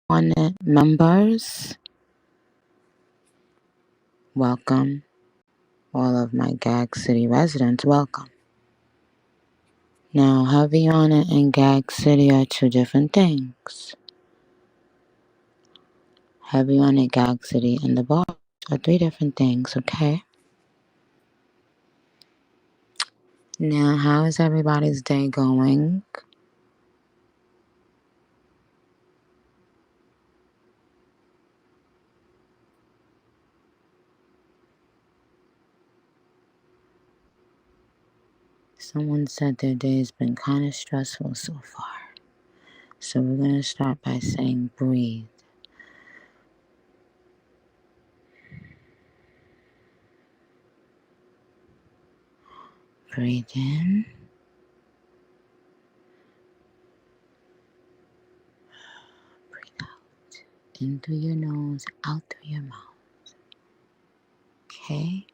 On it, members, welcome. All of my Gag City residents, welcome. Now, Heavy on It and Gag City are two different things. Heavy on It, Gag City, and the bar are three different things, okay? Now, how is everybody's day going? Someone said their day has been kind of stressful so far. So we're going to start by saying breathe. Breathe in. Breathe out. In through your nose, out through your mouth. Okay?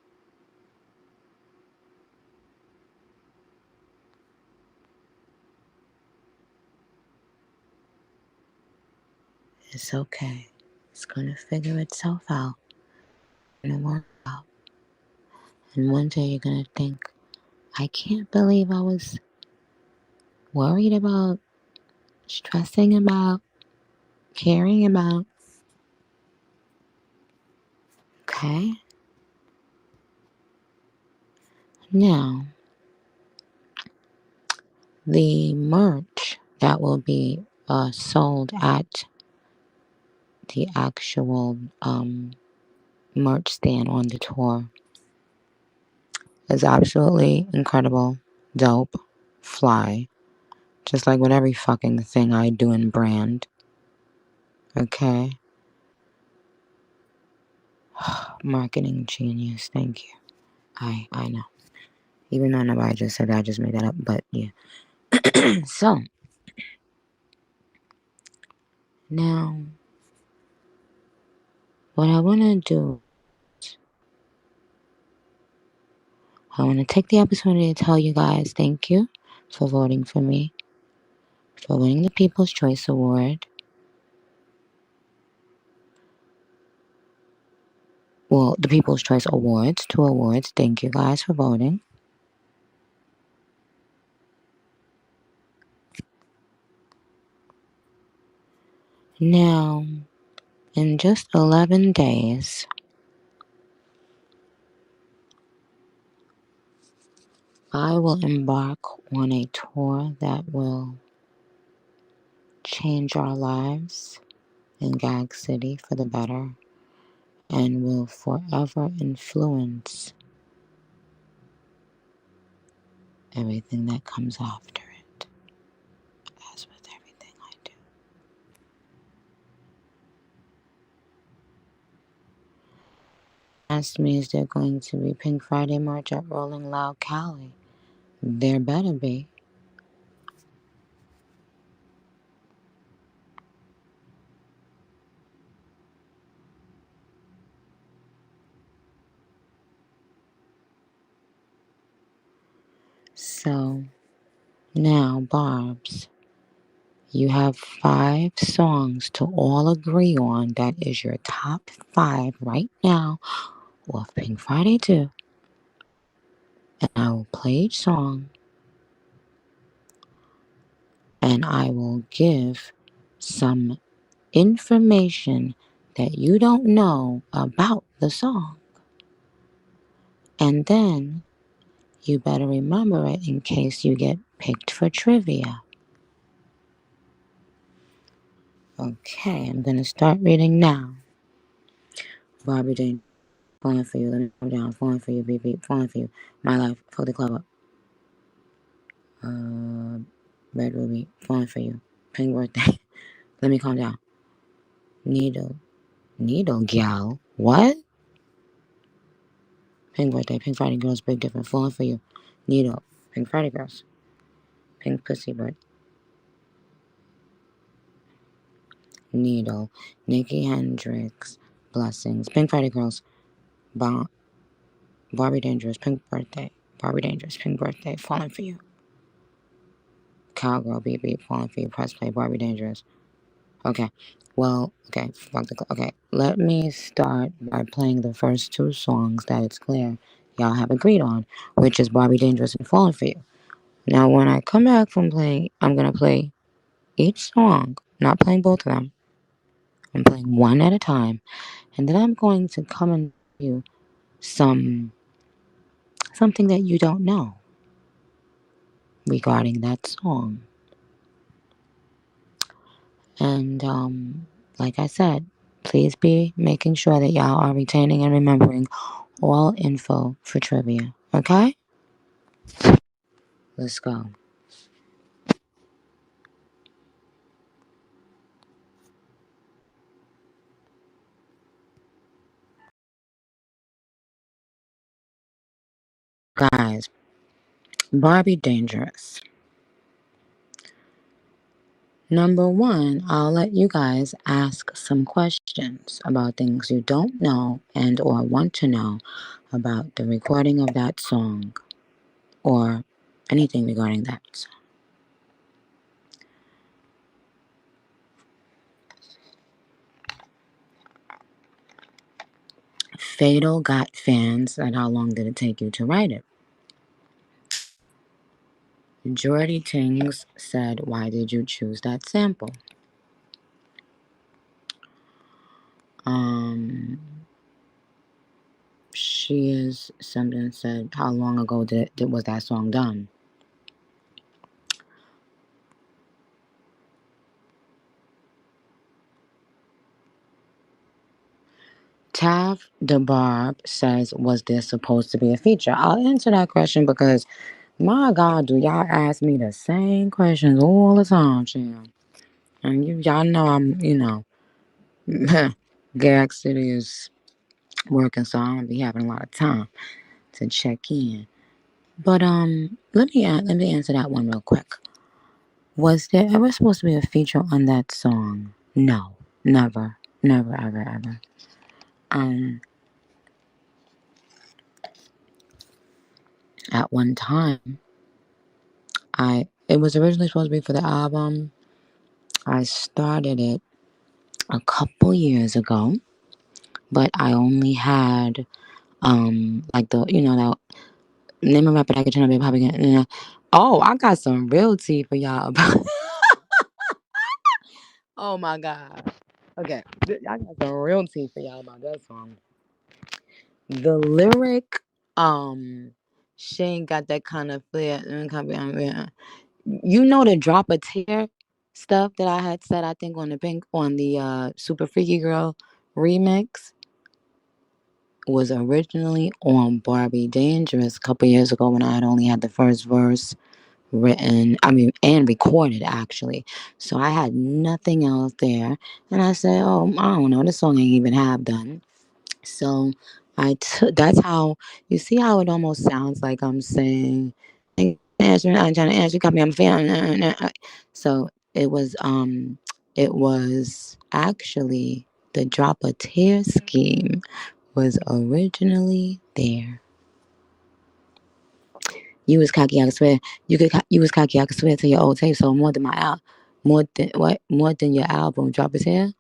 It's okay. It's gonna figure itself out. It's gonna work out. And one day you're gonna think, I can't believe I was worried about, stressing about, caring about. Okay? Now, the merch that will be sold at the actual merch stand on the tour is absolutely incredible, dope, fly, just like with every fucking thing I do in brand. Okay? Marketing genius, thank you. I know. Even though nobody just said that, I just made that up, but yeah. So, now, what I want to do, I want to take the opportunity to tell you guys thank you for voting for me, for winning the People's Choice Award. Well, the People's Choice Awards, 2 awards. Thank you guys for voting. Now, in just 11 days, I will embark on a tour that will change our lives in Gag City for the better and will forever influence everything that comes after it, as with everything I do. Asked me, is there going to be Pink Friday merch at Rolling Loud Cali? There better be. So, now, Barbs, you have 5 songs to all agree on that is your top 5 right now of Pink Friday 2. And I will play each song and I will give some information that you don't know about the song. And then you better remember it in case you get picked for trivia. Okay, I'm going to start reading now. Barbie Jane, falling for you. Let me come down. Falling for you. Beep, beep. Falling for you. My life. Fuck the club up. Red Ruby. Falling for you. Pink birthday. Let me calm down. Needle. Needle gal. What? Pink birthday. Pink Friday girls. Big difference. Falling for you. Needle. Pink Friday girls. Pink pussy bird. Needle. Nicki Hendrix. Blessings. Pink Friday girls. Barbie Dangerous. Pink birthday. Barbie Dangerous. Pink birthday. Falling for you. Cowgirl. Beep beep. Falling for you. Press play. Barbie Dangerous. Okay. Well, okay. Fuck the okay. Let me start by playing the first two songs that it's clear y'all have agreed on, which is Barbie Dangerous and Falling for You. Now, when I come back from playing, I'm gonna play each song, not playing both of them. I'm playing one at a time, and then I'm going to come and tell you something that you don't know regarding that song. And like I said, please be making sure that y'all are retaining and remembering all info for trivia. Okay? Let's go. Guys, Barbie Dangerous. Number one, I'll let you guys ask some questions about things you don't know and or want to know about the recording of that song or anything regarding that song. Fatal got fans, and how long did it take you to write it? Jordy Tings said, why did you choose that sample? Um, she is something said, how long ago was that song done? Tav the Barb says, was this supposed to be a feature? I'll answer that question because, my God, do y'all ask me the same questions all the time, child. And y'all know Gag City is working, so I don't be having a lot of time to check in. But let me answer that one real quick. Was there ever supposed to be a feature on that song? No, never, never, ever, ever. Um, at one time, it was originally supposed to be for the album. I started it a couple years ago, but I only had like the that name a rapper that could turn up a pop again. Oh, I got some real tea for y'all about. Oh my God. Okay, I got some real tea for y'all about that song. The lyric, she ain't got that kind of flair. You know the drop a tear stuff that I had said I think on the Super Freaky Girl remix was originally on Barbie Dangerous a couple years ago when I had only had the first verse written, and recorded actually. So I had nothing else there. And I said, oh, I don't know, this song ain't even half done. So that's how, you see how it almost sounds like I'm saying, I'm trying to answer, you got me, I'm feeling. So it was actually the drop a tear scheme was originally there. You was cocky, I swear. You was cocky, I swear to your old tape. So more than your album drop is here.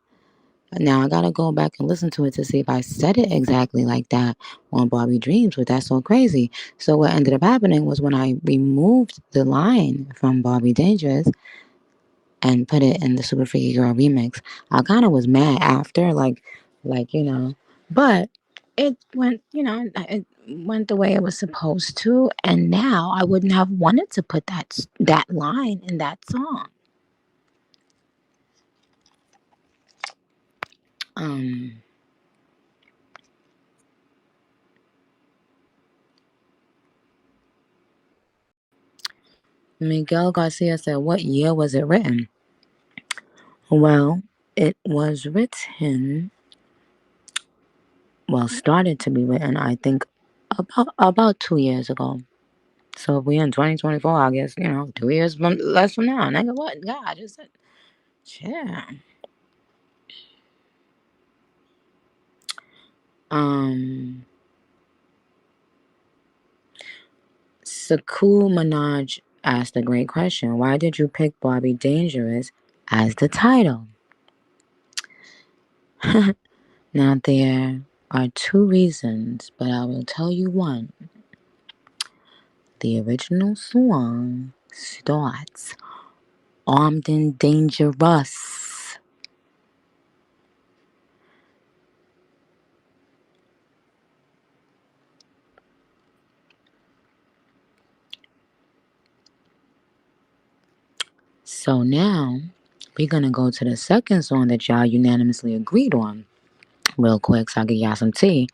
Now I gotta go back and listen to it to see if I said it exactly like that on Barbie Dreams, but that's so crazy. So what ended up happening was when I removed the line from Barbie Dangerous and put it in the Super Freaky Girl remix, I kind of was mad after, but it went the way it was supposed to, and now I wouldn't have wanted to put that line in that song. Um, Miguel Garcia said, "What year was it written?" Well, it was written, started to be written, I think, about 2 years ago. So if we in 2024, I guess 2 years less from now. Nigga, what? God, I just said, yeah. Um, Sakul Minaj asked a great question. Why did you pick Barbie Dangerous as the title? Now, there are two reasons, but I will tell you one. The original song starts armed and dangerous. So now we're gonna go to the second song that y'all unanimously agreed on, real quick, so I can y'all some tea.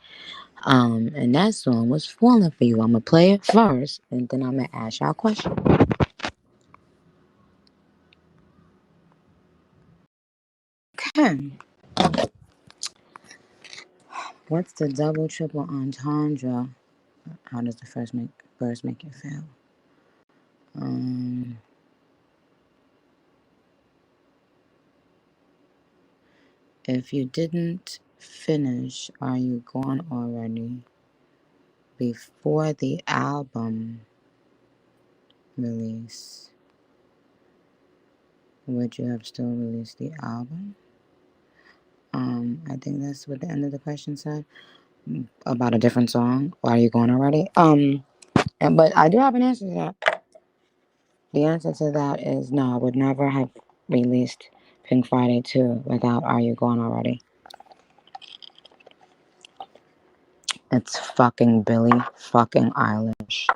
And that song was "Falling for You." I'm gonna play it first, and then I'm gonna ask y'all a question. Okay, what's the double triple entendre? How does the first make you feel? Um, if you didn't finish, are you gone already? Before the album release, would you have still released the album? I think that's what the end of the question said about a different song. Or are you going already? But I do have an answer to that. The answer to that is no. I would never have released Pink Friday 2 without Are You Gone Already. It's fucking Billie fucking Eilish.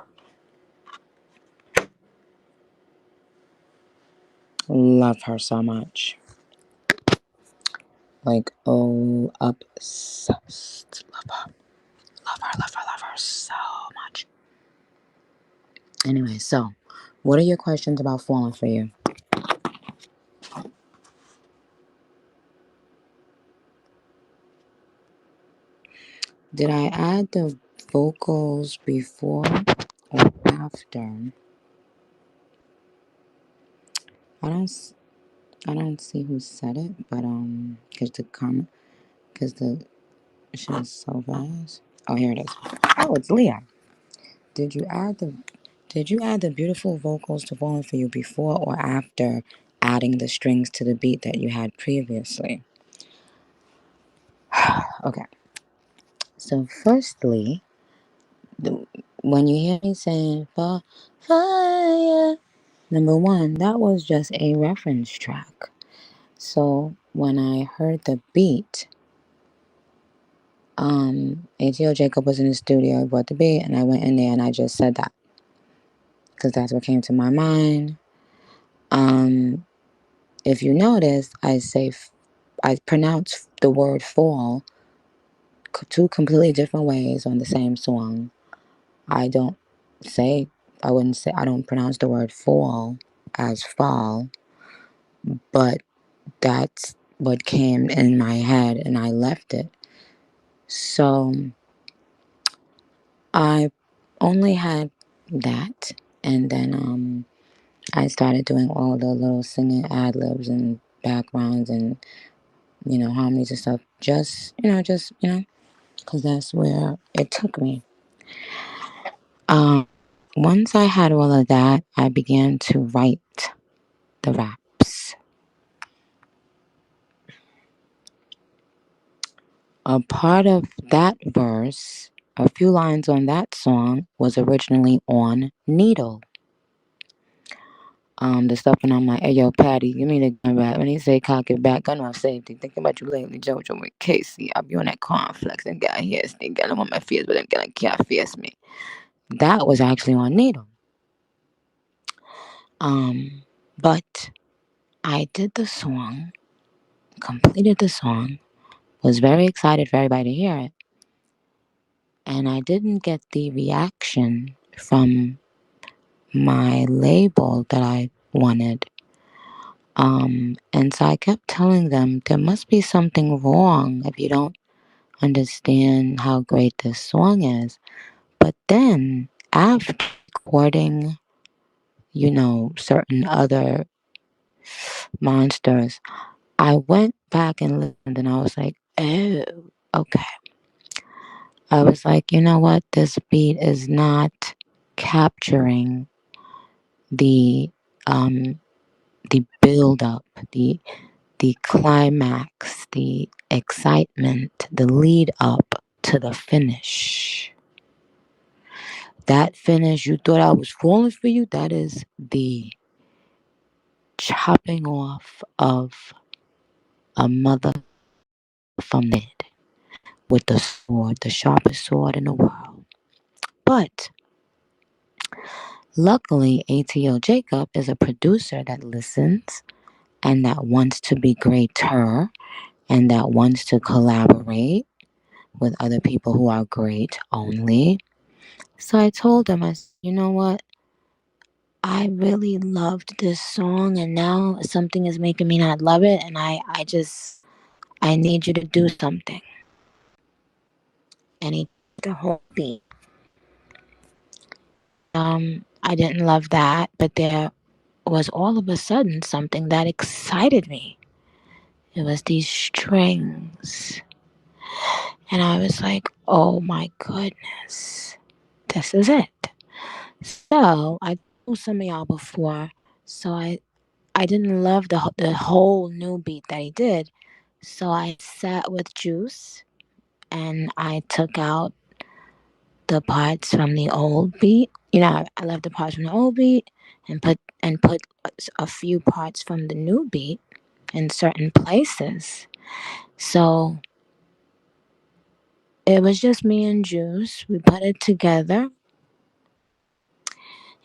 Love her so much. Like, oh, obsessed. Love her. Love her, love her, love her so much. Anyway, so what are your questions about Falling for You? Did I add the vocals before or after? I don't. I don't see who said it, but cause the shit is so fast. Oh, here it is. Oh, it's Leah. Did you add the Did you add the beautiful vocals to Falling for You before or after adding the strings to the beat that you had previously? Okay. So, firstly, the, when you hear me saying fire, number one, that was just a reference track. So when I heard the beat, ATO Jacob was in the studio, brought the beat, and I went in there and I just said that because that's what came to my mind. Um, if you notice, I pronounce the word fall two completely different ways on the same song. I don't say, I wouldn't say, I don't pronounce the word fall as fall, but that's what came in my head and I left it. So I only had that, and then I started doing all the little singing ad libs and backgrounds and harmonies and stuff. Because that's where it took me. Um, Once I had all of that, I began to write the raps. A part of that verse, a few lines on that song, was originally on Needle. The stuff when I'm like, hey yo, Patty, give me the gun back. When he say cock it back, gun off safety. Thinking about you lately, Jojo with Casey. I be on that cornflakes and got here, stink. Got him on my fears, but I'm gonna can't face me. That was actually on Needle. Um, but I did the song, completed the song, was very excited for everybody to hear it, and I didn't get the reaction from my label that I wanted. And so I kept telling them there must be something wrong if you don't understand how great this song is. But then after recording, certain other monsters, I went back and listened and I was like, oh, okay. I was like, you know what? This beat is not capturing the um the build up, the the climax, the excitement, the lead up to the finish. That finish, you thought I was falling for you? That is the chopping off of a mother from the head with the sword, the sharpest sword in the world. But luckily, ATL Jacob is a producer that listens and that wants to be greater and that wants to collaborate with other people who are great only. So I told him, I said, you know what? I really loved this song and now something is making me not love it and I need you to do something. And he did the whole beat. I didn't love that, but there was all of a sudden something that excited me. It was these strings. And I was like, oh my goodness, this is it. So I told some of y'all before, so I didn't love the whole new beat that he did. So I sat with Juice and I took out the parts from the old beat. I left the parts from the old beat and put a few parts from the new beat in certain places. So it was just me and Juice. We put it together,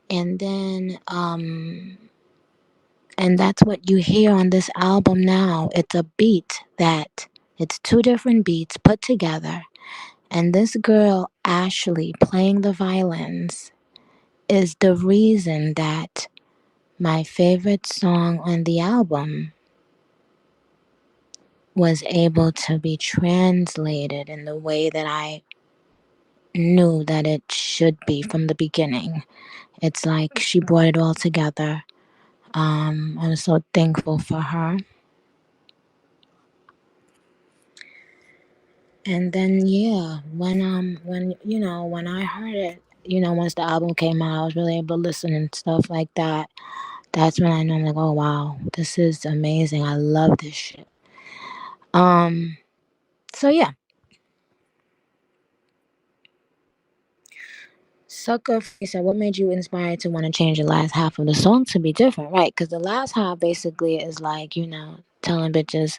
and then and that's what you hear on this album now. It's a beat that it's two different beats put together, and this girl Ashley playing the violins is the reason that my favorite song on the album was able to be translated in the way that I knew that it should be from the beginning. It's like she brought it all together. I was so thankful for her. And then yeah, when I heard it, once the album came out, I was really able to listen and stuff like that. That's when I know I'm like, oh wow, this is amazing. I love this shit. Um, so yeah, Sucker Free said, what made you inspired to want to change the last half of the song to be different, right? Because the last half basically is like, telling bitches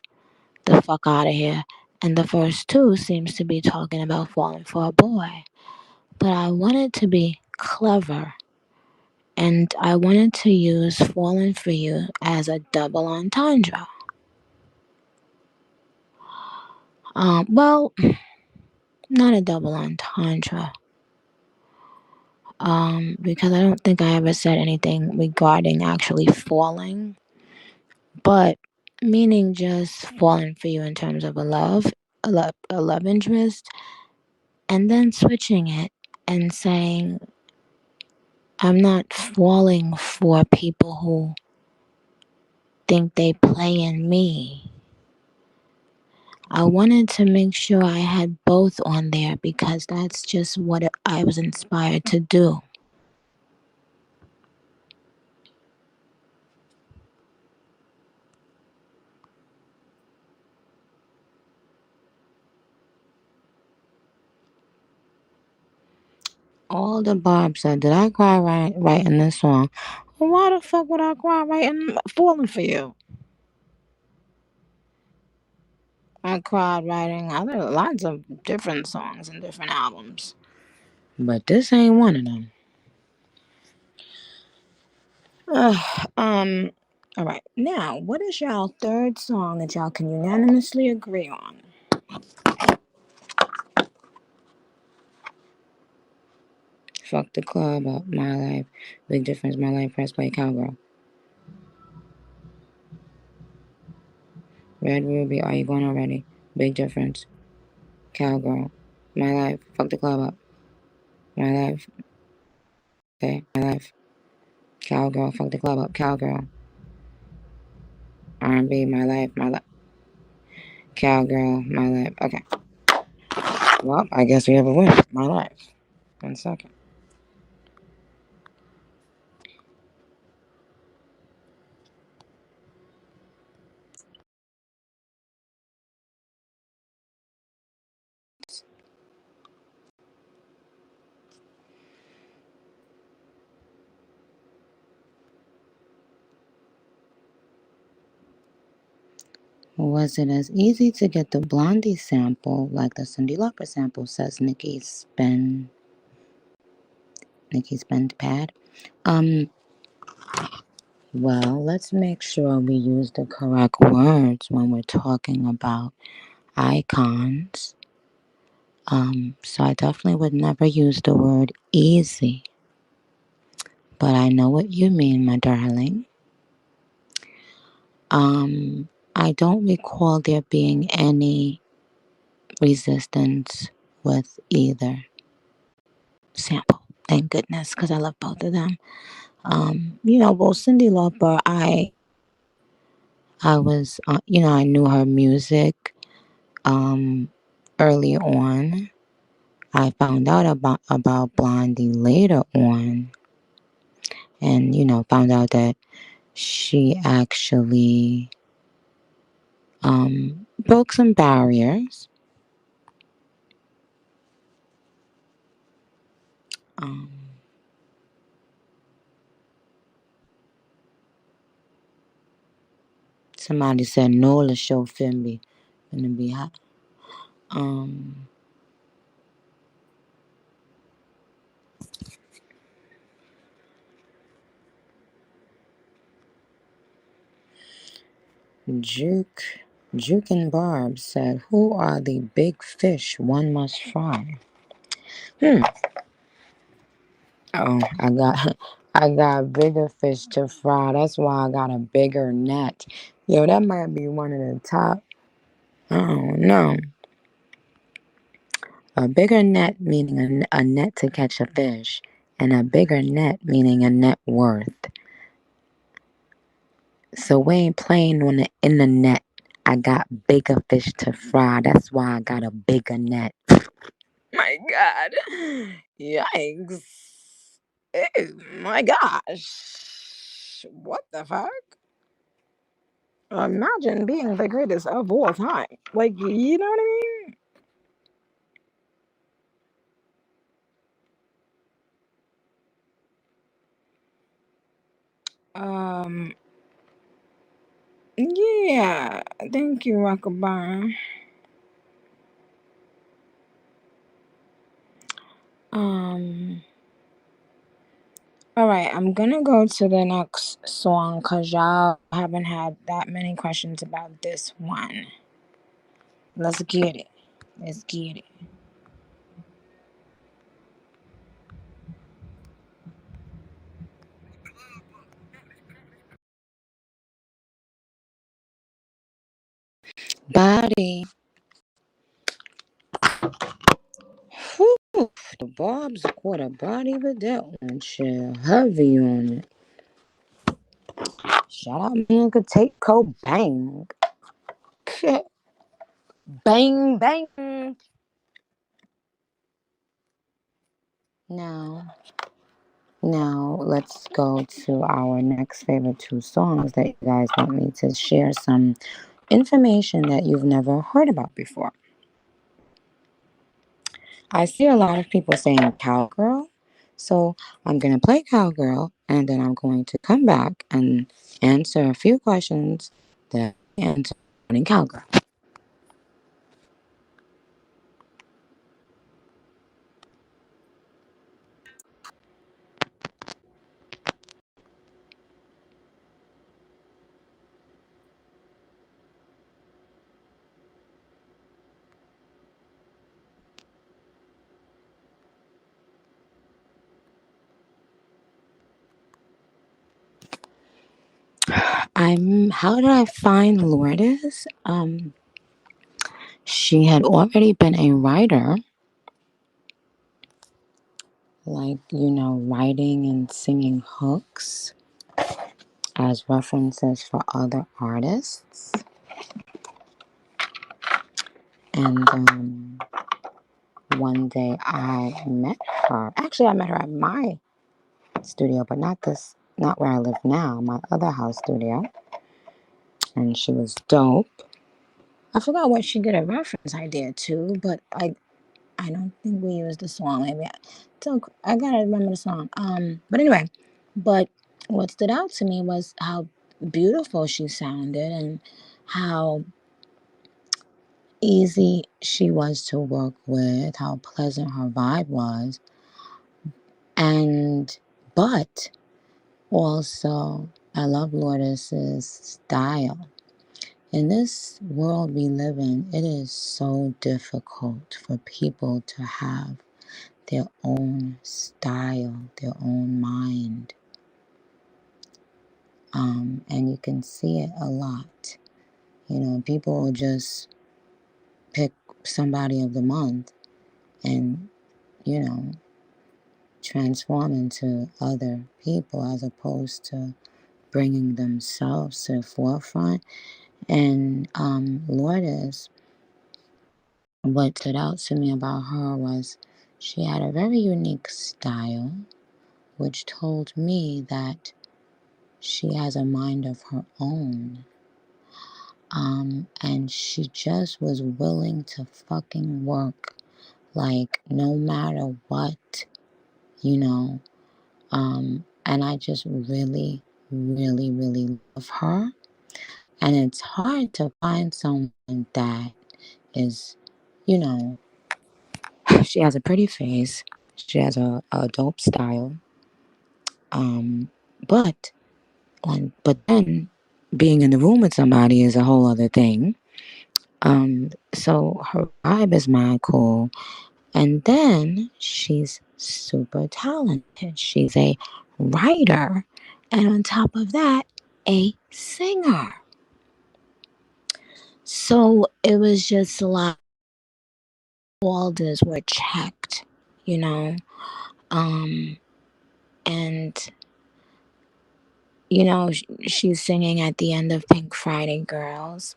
the fuck out of here. And the first two seems to be talking about falling for a boy. But I wanted to be clever and I wanted to use falling for you as a double entendre. Well, not a double entendre. Because I don't think I ever said anything regarding actually falling, but meaning just falling for you in terms of a love interest, and then switching it and saying, I'm not falling for people who think they play in me. I wanted to make sure I had both on there because that's just what I was inspired to do. All the Barb said, did I cry writing this song? Well, why the fuck would I cry writing Falling for You? I cried writing other lots of different songs and different albums. But this ain't one of them. Um, all right. Now, what is y'all third song that y'all can unanimously agree on? Fuck the Club Up, My Life, Big Difference, My Life, Press Play, Cowgirl. Red Ruby, Are You Going Already? Big Difference, Cowgirl. My Life, Fuck the Club Up, My Life, okay, My Life. Cowgirl, Fuck the Club Up, Cowgirl. R&B, My Life, My Life. Cowgirl, My Life. Okay. Well, I guess we have a winner. My Life. 1 second. Was it as easy to get the Blondie sample like the Cyndi Lauper sample? Says Nikki's bend pad. Um, well, let's make sure we use the correct words when we're talking about icons. So I definitely would never use the word easy, but I know what you mean, my darling. I don't recall there being any resistance with either sample. Thank goodness, because I love both of them. Well, Cyndi Lauper, I was, I knew her music um, early on. I found out about Blondie later on, and found out that she actually broke some barriers. Um, Somebody said no to show Fimby gonna be hot. Um, Juke, Juke and Barb said, "Who are the big fish one must fry?" Hmm. Oh, I got bigger fish to fry. That's why I got a bigger net. Yo, that might be one of the top. I don't know. A bigger net meaning a net to catch a fish, and a bigger net meaning a net worth. So we ain't playing on the in the net. I got bigger fish to fry. That's why I got a bigger net. My God. Yikes. Oh my gosh. What the fuck? Imagine being the greatest of all time. Like, you know what I mean? Yeah. Thank you, Rockabye. Um, all right, I'm gonna go to the next song because y'all haven't had that many questions about this one. Let's get it. Let's get it. Body. Whew, the Bob's caught a body with that one. Shit, heavy on it. Shout out me could take bang. Bang, bang. Now, now let's go to our next favorite two songs that you guys want me to share some information that you've never heard about before. I see a lot of people saying cowgirl, so I'm going to play cowgirl and then I'm going to come back and answer a few questions that I answered in cowgirl. How did I find Lourdes? She had already been a writer, like, writing and singing hooks as references for other artists. And one day I met her. Actually, I met her at my studio, but not where I live now, my other house studio. And she was dope. I forgot what she did a reference I did too, but I don't think we used the song. I gotta remember the song. But anyway, but what stood out to me was how beautiful she sounded and how easy she was to work with, how pleasant her vibe was, and but also I love Lourdes's style. In this world we live in, it is so difficult for people to have their own style, their own mind. And you can see it a lot. You know, people will just pick somebody of the month and, you know, transform into other people as opposed to bringing themselves to the forefront. And Lourdes, what stood out to me about her was she had a very unique style, which told me that she has a mind of her own. And she just was willing to fucking work, like, no matter what, you know. And I just really, really, really love her. And it's hard to find someone that is, you know, she has a pretty face, she has a dope style, but but then being in the room with somebody is a whole other thing. So her vibe is mad cool. And then she's super talented. She's a writer. And on top of that, a singer. So it was just like all this were checked, you know? Um, and, you know, she's singing at the end of Pink Friday Girls.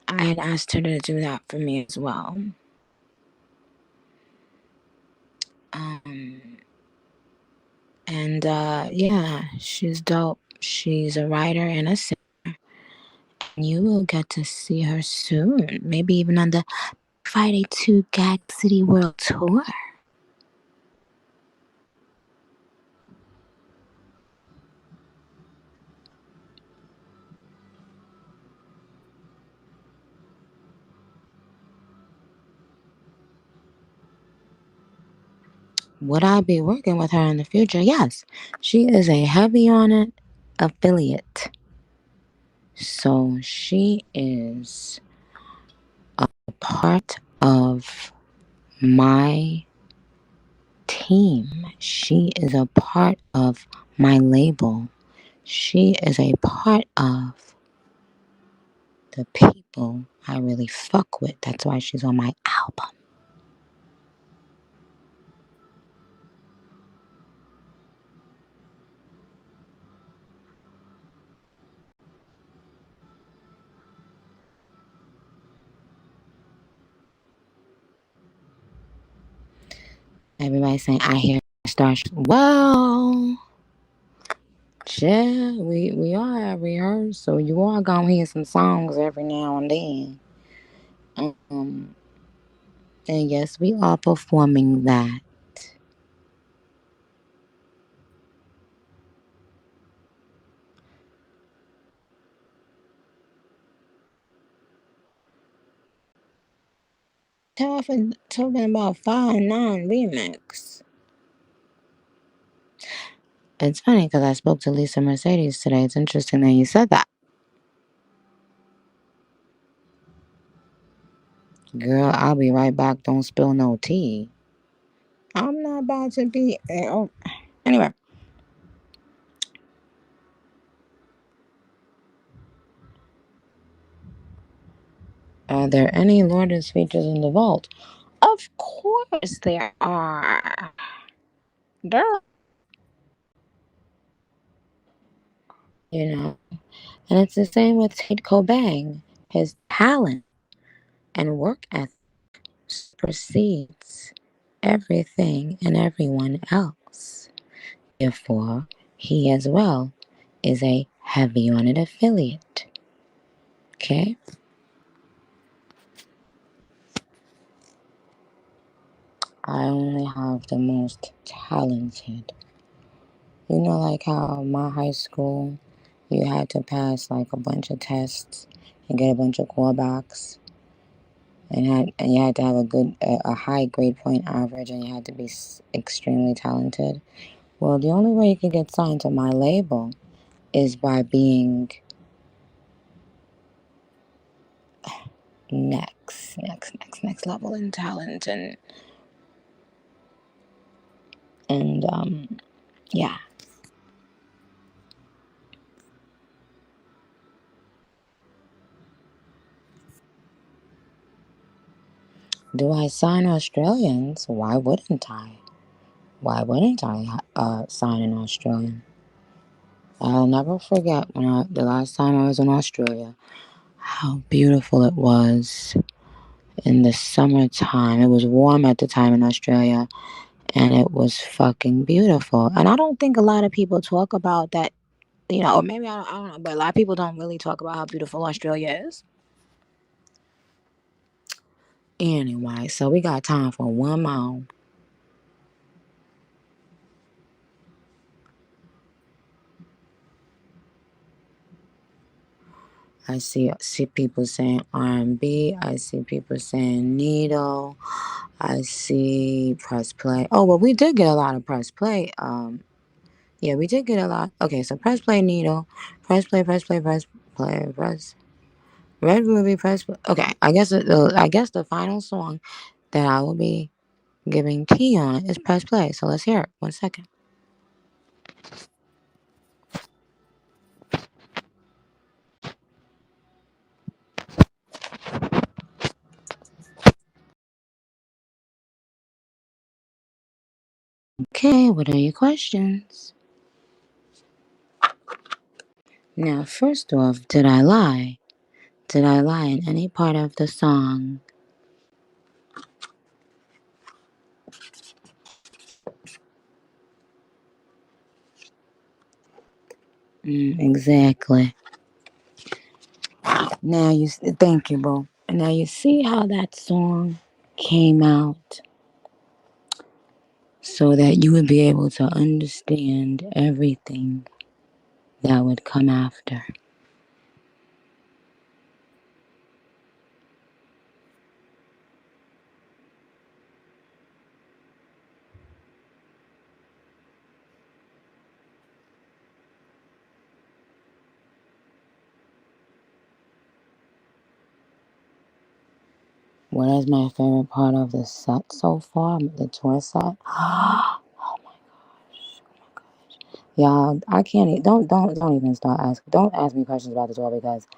I had asked her to do that for me as well. Um, and yeah, she's dope. She's a writer and a singer. You will get to see her soon. Maybe even on the Friday 2 Gag City World Tour. Would I be working with her in the future? Yes. She is a heavy on it affiliate. So she is a part of my team. She is a part of my label. She is a part of the people I really fuck with. That's why she's on my album. Everybody's saying, I hear stars. Well, yeah, we are at rehearsal. You are gonna hear some songs every now and then. Um, and yes, we are performing that. Talking about 5-9 remix. It's funny because I spoke to Lisa Mercedes today. It's interesting that you said that. Girl, I'll be right back. Don't spill no tea. I'm not about to be. Oh. Anyway, are there any Lourdes features in the vault? Of course there are. There, you know. And it's the same with Tate Cobain. His talent and work ethic supersedes everything and everyone else. Therefore, he as well is a heavy on it affiliate. Okay? I only have the most talented. You know, like how my high school, you had to pass like a bunch of tests and get a bunch of callbacks. and you had to have a high grade point average, and you had to be extremely talented. Well, the only way you could get signed to my label is by being next level in talent and yeah. Do I sign Australians? Why wouldn't I? Why wouldn't I sign an Australian? I'll never forget the last time I was in Australia, how beautiful it was in the summertime. It was warm at the time in Australia, and it was fucking beautiful. And I don't think a lot of people talk about that, or maybe I don't know, but a lot of people don't really talk about how beautiful Australia is. Anyway, so we got time for one more. I see people saying R&B. I see people saying needle. I see press play. Oh, well, we did get a lot of press play. Yeah, we did get a lot. Okay, so press play needle, press play, press red ruby, press play. Okay, I guess the final song that I will be giving tea on is press play. So let's hear it. 1 second. Okay, what are your questions? Now, first off, did I lie? Did I lie in any part of the song? Exactly. Thank you, bro. Now you see how that song came out so that you would be able to understand everything that would come after. What is my favorite part of the set so far? The tour set? Y'all, I can't. Don't even start asking. Don't ask me questions about the tour because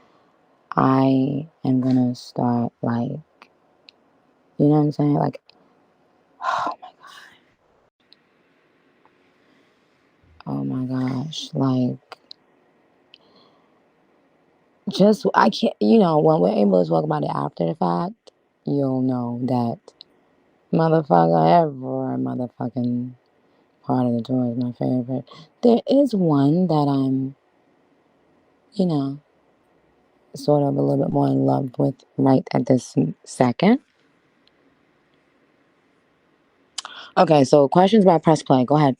I am gonna start like, you know what I'm saying? Like, oh my, oh my gosh, like just I can't. When we're able to talk about it after the fact, you'll know that motherfucker every motherfucking part of the tour is my favorite. There is one that I'm, you know, sort of a little bit more in love with right at this second. Okay, so questions about press play. Go ahead.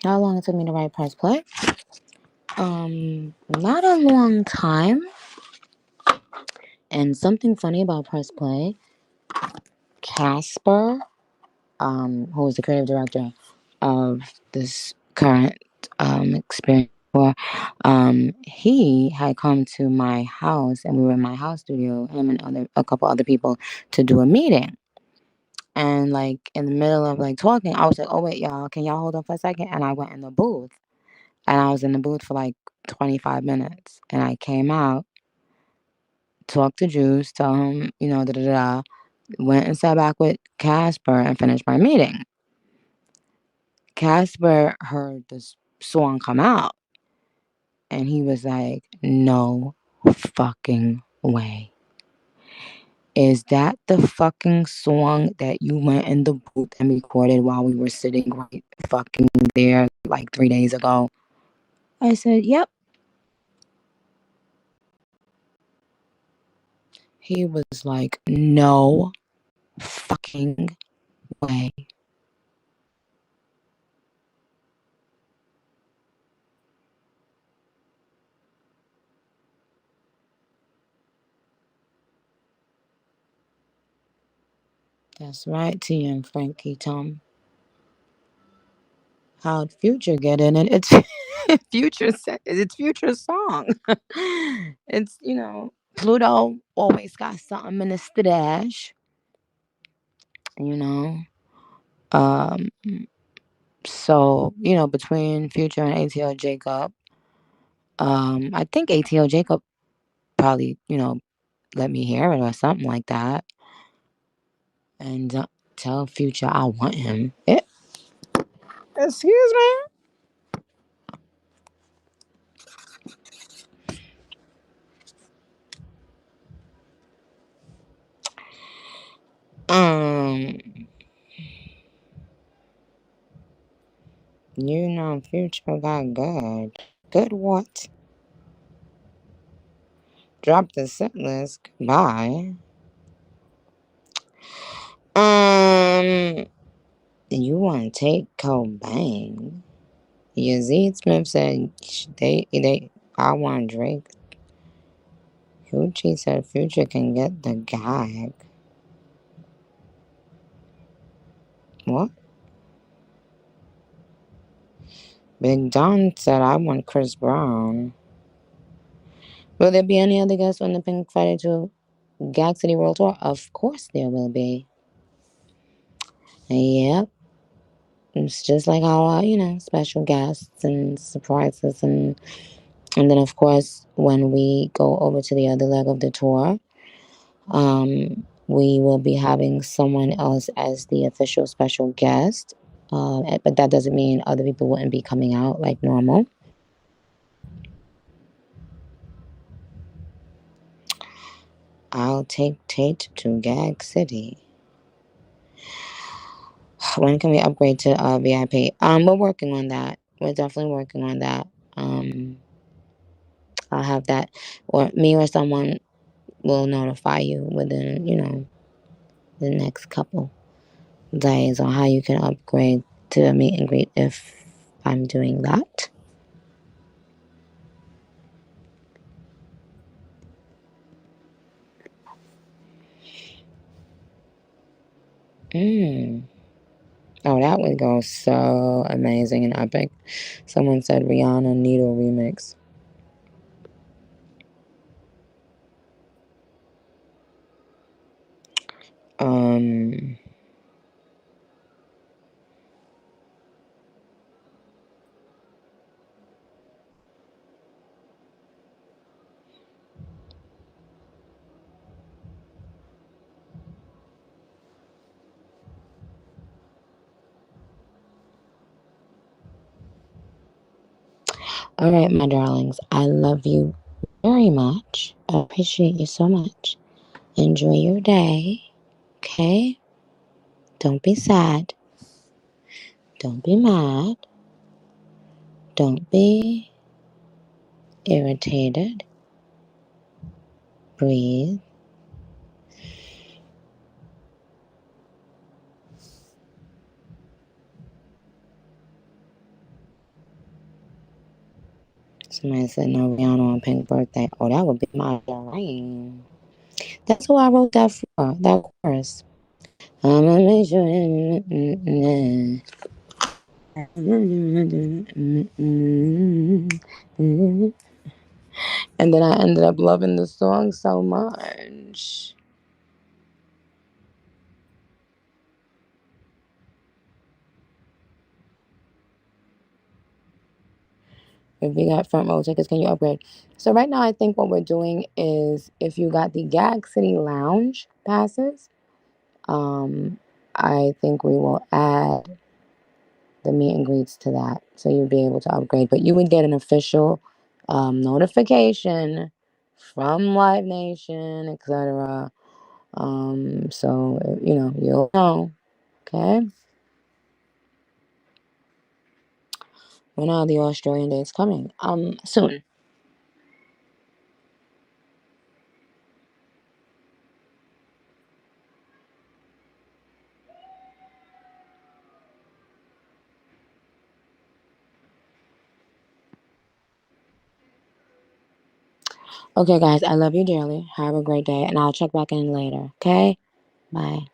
How long it took me to write press play? Not a long time. And something funny about press play, Casper, who is the creative director of this current experience for, he had come to my house and we were in my house studio, him and a couple other people, to do a meeting. And like in the middle of like talking, I was like, "Oh wait, y'all, can y'all hold on for a second?" And I went in the booth, and I was in the booth for like 25 minutes, and I came out, talked to Juice, tell him, da da da, went and sat back with Casper and finished my meeting. Casper heard this song come out, and he was like, "No fucking way. Is that the fucking song that you went in the booth and recorded while we were sitting right fucking there like 3 days ago?" I said, "Yep." He was like, "No fucking way." That's right, T and Frankie Tom. How'd Future get in it? It's it's Future's song. It's Pluto always got something in the stash. You know. Um. So between Future and ATO Jacob, I think ATO Jacob probably let me hear it or something like that, and tell Future I want him. Excuse me. Um. Future got good. Good what? Drop the set list. Goodbye. Um, you want to take Cobain? Yazid Smith said they. I want Drake. Gucci said Future can get the gag. What? Big Don said I want Chris Brown. Will there be any other guests on the Pink Friday to Gag City World Tour? Of course there will be. Yep. It's just like our, special guests and surprises and then of course when we go over to the other leg of the tour, we will be having someone else as the official special guest. But that doesn't mean other people wouldn't be coming out like normal. I'll take Tate to Gag City. When can we upgrade to VIP? We're working on that. We're definitely working on that. Um, I'll have that, or me or someone will notify you within, the next couple days on how you can upgrade to a meet and greet if I'm doing that. Mm. Oh, that would go so amazing and epic. Someone said Rihanna Needle remix. Um, all right, my darlings. I love you very much. I appreciate you so much. Enjoy your day. Okay? Don't be sad. Don't be mad. Don't be irritated. Breathe. Somebody said no Rihanna on Pink Birthday. Oh, that would be my dream. That's who I wrote that for. That chorus. I'ma make sure. And then I ended up loving the song so much. If you got front row tickets, can you upgrade? So right now, I think what we're doing is if you got the Gag City Lounge passes, um, I think we will add the meet and greets to that, so you'd be able to upgrade. But you would get an official notification from Live Nation, etc. So you'll know. Okay. When are the Australian dates coming? Soon. Okay, guys, I love you dearly. Have a great day, and I'll check back in later. Okay. Bye.